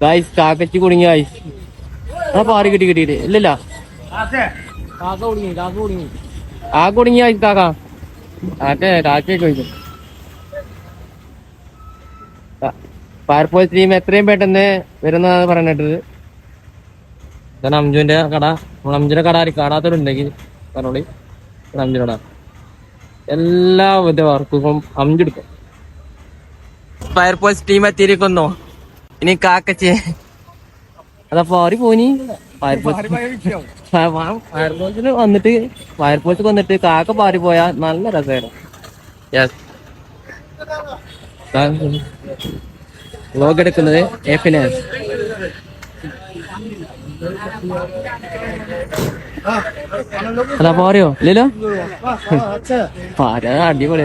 Guys കാക്കച്ചി കുടുങ്ങി guys. ആ പാറി കിട്ടിയിട്ട് ഇല്ലല്ല കാക്ക കുടുങ്ങി ഗായ്സ്. കാക്കയൊക്കെ ചോദിക്കും. ഫയർഫോഴ്സ് ടീം എത്രയും പെട്ടെന്ന് വരുന്നതാണ് പറഞ്ഞിട്ടത്. ഇതാണ് അംജുവിന്റെ കട. അംജുന്റെ കട കാണാത്തവരുണ്ടെങ്കിൽ പറഞ്ഞോളി. അംജുന്റെ കട എല്ലാ വിധ വർക്കും അംജെടുക്കും. ഫയർഫോഴ്സ് ടീം എത്തിയിരിക്കുന്നു. ഇനി കാക്കച്ചേ അതപ്പോ ആര് പോനി ഫയർഫോഴ്സിന് വന്നിട്ട് കാക്ക പാറി പോയാ നല്ല രസമായിരുന്നു. വ്ലോഗ് എടുക്കുന്നത് എഫിനാസ്. അതാ പോരയോ ഇല്ലല്ലോ. അടിപൊളി.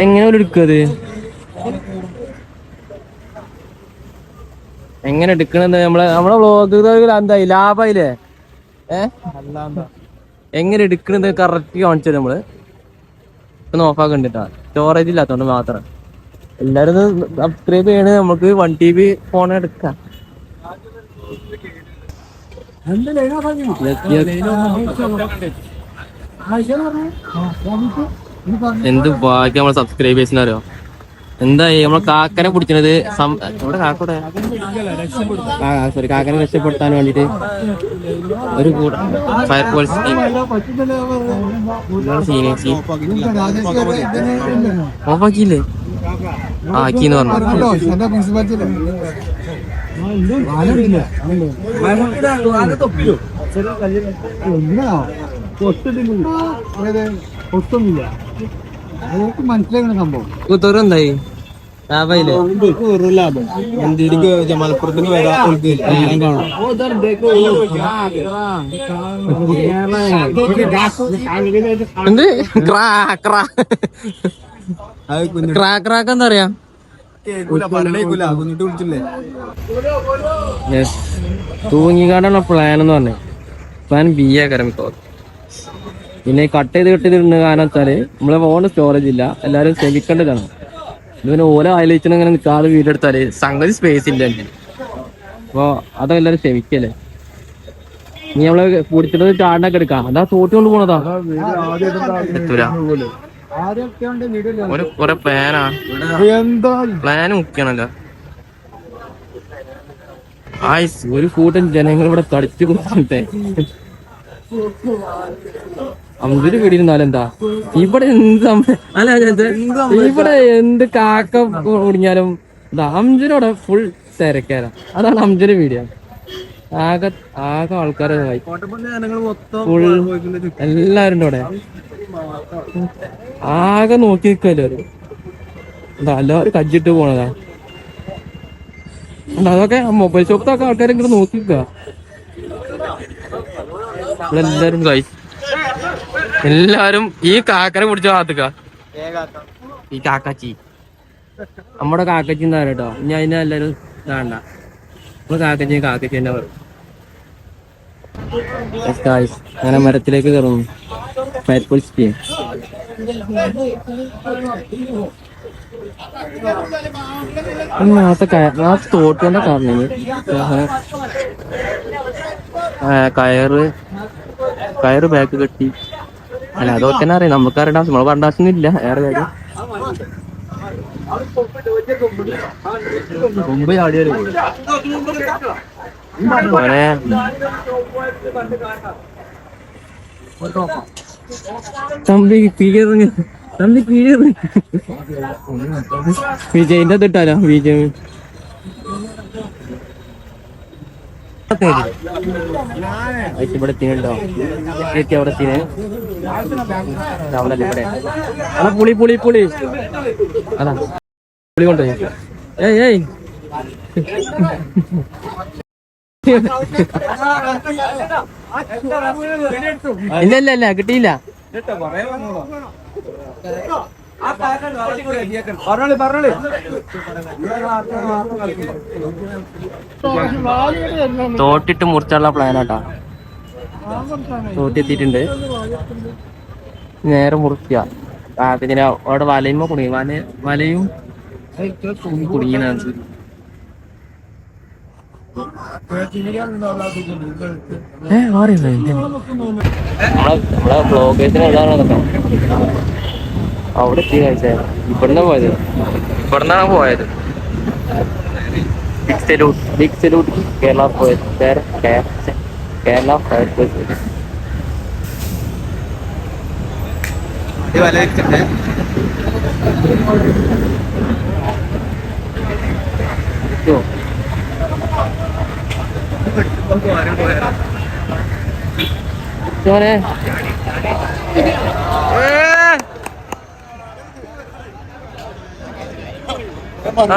എങ്ങനെ എടുക്കത്, എങ്ങനെ എടുക്കണെന്ന് നമ്മളെ വ്ലോഗ് എന്തായി ലാഭായില്ലേ. എങ്ങനെ എടുക്കണത് കറക്റ്റ് കാണിച്ചത്. നമ്മള് ഒന്ന് ഓഫാക്കണ്ടിട്ടാ, സ്റ്റോറേജ് ഇല്ലാത്തോണ്ട് മാത്രം. എല്ലാരും സബ്സ്ക്രൈബ് ചെയ്യണേ. നമുക്ക് 1 TB ഫോൺ എടുക്കാം. എന്ത് ബാക്കി നമ്മളെ സബ്സ്ക്രൈബേഴ്സിന് അറിയോ. എന്തായി നമ്മളെ കാക്കനെ പിടിക്കണത്. കാക്കനെ രക്ഷപ്പെടുത്താൻ വേണ്ടിട്ട് ഒരു ഫയർഫോഴ്സ് ഓഫാക്കിയില്ലേ. ആക്കിന്ന് പറഞ്ഞു. മനസ്സിലാക്കണ സംഭവം എന്തായി ലാഭയില്ലേ. മലപ്പുറത്തിന് എന്ത് ക്രാക്ക് എന്താ പറയാ. തൂങ്ങിക്കാണ്ടുള്ള പ്ലാൻ എന്ന് പറഞ്ഞേ പ്ലാൻ ബി ആക്കാരം. പിന്നെ കട്ട് ചെയ്ത് ഇടുന്ന കാരണം വെച്ചാല് നമ്മളെ ഫോണ് സ്റ്റോറേജ് ഇല്ല. എല്ലാരും ക്ഷമിക്കേണ്ടതാണ്. ഇതിന് ഓരോ ആലോചിച്ചിട്ട് ഇങ്ങനെ നിൽക്കാതെ വീഡിയോ എടുത്താല് സംഗതി സ്പേസ് ഇല്ല. അപ്പൊ അതൊക്കെ എല്ലാരും ക്ഷമിക്കല്ലേ. നീ നമ്മളെ പിടിച്ചിട്ട് ചാടിനൊക്കെ എടുക്കാം. അതാ തോട്ടി കൊണ്ട് പോണതാ. എത്തൂല കൊറേ പ്ലാന് മുഖ്യാണല്ലോ. ഒരു കൂട്ടം ജനങ്ങൾ ഇവിടെ തടിച്ചു കൊടുക്കട്ടെ. അമ്പത് വീടിരുന്നാലും എന്താ ഇവിടെ ഇവിടെ എന്ത് കാക്ക കുടിഞ്ഞാലും അംജനോടെ ഫുൾ തിരക്കാരാ. അതാണ് അംജന് വീഡിയോ. ആകെ ആൾക്കാരെ ഫുൾ എല്ലാരും ഇവിടെ ആകെ നോക്കി നിൽക്കല്ലോ. എല്ലാവരും കജ്ജിട്ട് പോണതാ. അതൊക്കെ മൊബൈൽ ഷോപ്പിലൊക്കെ ആൾക്കാരെ ഇങ്ങനെ നോക്കി നിൽക്കുക. എല്ലാരും എല്ലാരും ഈ കാക്കനെ പിടിച്ച ഭാഗത്തുക. ഈ കാക്കാച്ചി നമ്മുടെ കാക്കച്ചി എന്താ കേട്ടോ. ഇനി അതിനെ എല്ലാരും വേണ്ട. നമ്മള് കാക്കച്ചി തന്നെ പറയും. അങ്ങനെ മരത്തിലേക്ക് കയറുന്നു ഫയർഫോഴ്സ് ടീം. തോട്ടിന്റെ കാരണം കയറ് ബാക്ക് കെട്ടി. അല്ല അതൊക്കെ തന്നെ അറിയാം. നമുക്കറിയാം. നമ്മള് പറഞ്ഞ ആവശ്യമൊന്നും ഇല്ല. വേറെ കാര്യം മുമ്പ് ചാടിയാലും വിജയിന്റെ തൊട്ടാലോ. വിജയ് ഇവിടെ തിന്നോ അവിടെ തിന്നെ ഇവിടെ അതാ പുളി അതാ പുളി കൊണ്ടുപോയി. ഏയ് ഇല്ല കിട്ടിയില്ല. തോട്ടിട്ട് മുറിച്ചുള്ള പ്ലാനാട്ടാ. തോട്ടി എത്തിയിട്ടുണ്ട്. നേരെ മുറിക്കുക. പിന്നെ അവിടെ വലയുമ്പോ കുടുങ്ങി. വലയും കുടുങ്ങിയ നമ്മളെ ബ്ലോഗേഴ്സിന് എഴുതാനോ അവിടെ എത്തി കഴിച്ചേ. ഇവിടുന്ന് പോയത്, ഇവിടുന്നാണ് പോയത്. ബിഗ് സല്യൂട്ട് കേരള പോയത്, കേരള ഫയർഫോഴ്സ്.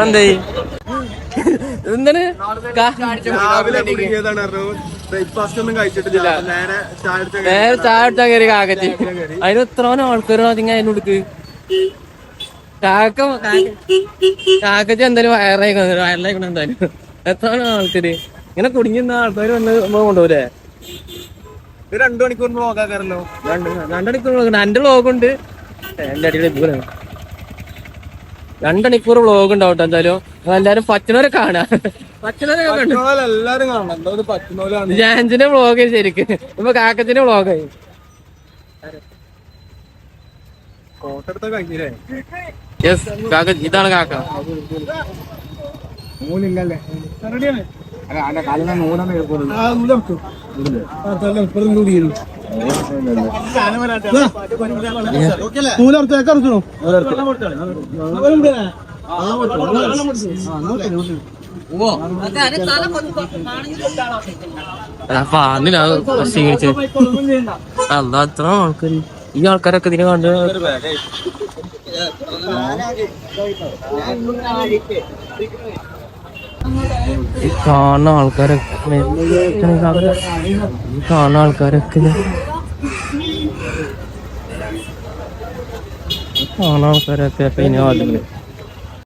എന്തായി എന്താണ് ബ്രേക്ക്ഫാസ്റ്റ് ഒന്നും കഴിച്ചിട്ടില്ല. നേരെ ചായ അടിച്ചാൽ കയറി കാക്കത്തി. അതിന് എത്രോനോ ആൾക്കാരോ അതിങ്ങനെ അതിനുള്ളിക്ക് കാക്കത്തി എന്തായാലും വയറിലായിക്കണം. എന്തായാലും എത്രോനോ ആൾക്കാര് ഇങ്ങനെ കുടുങ്ങിന്ന ആൾക്കാര് വന്ന് നമ്മൾ കൊണ്ടുപോലേ. 2 മണിക്കൂർ വ്ളോഗാക്കാറല്ലോ. 2 മണിക്കൂർ എന്റെ വ്ളോഗുണ്ട്. എന്റെ അടിയിൽ 2 മണിക്കൂർ വ്ളോഗ് ഉണ്ടാവട്ടെ. എന്തായാലും എല്ലാരും പറ്റുന്നവരെ കാണാം. എല്ലാരും കാണണം. എന്താ പറ്റുന്നവരാണ്. ജാൻസിന്റെ വ്ളോഗ് ശരിക്ക് ഇപ്പൊ കാക്കത്തിന്റെ വ്ളോഗായി. ഫോട്ടോ എടുത്ത കഴിഞ്ഞില്ലേ? യെസ് കാക്ക, ഇതാണ് കാക്ക. മൂന്നില്ലല്ലേ? അല്ല അത്ര ആൾക്കാര്, ഈ ആൾക്കാരൊക്കെ ഇതിനെ കണ്ട് ഈ കാണുന്ന ആൾക്കാരൊക്കെ ഇപ്പൊ ഇനി ആദ്യം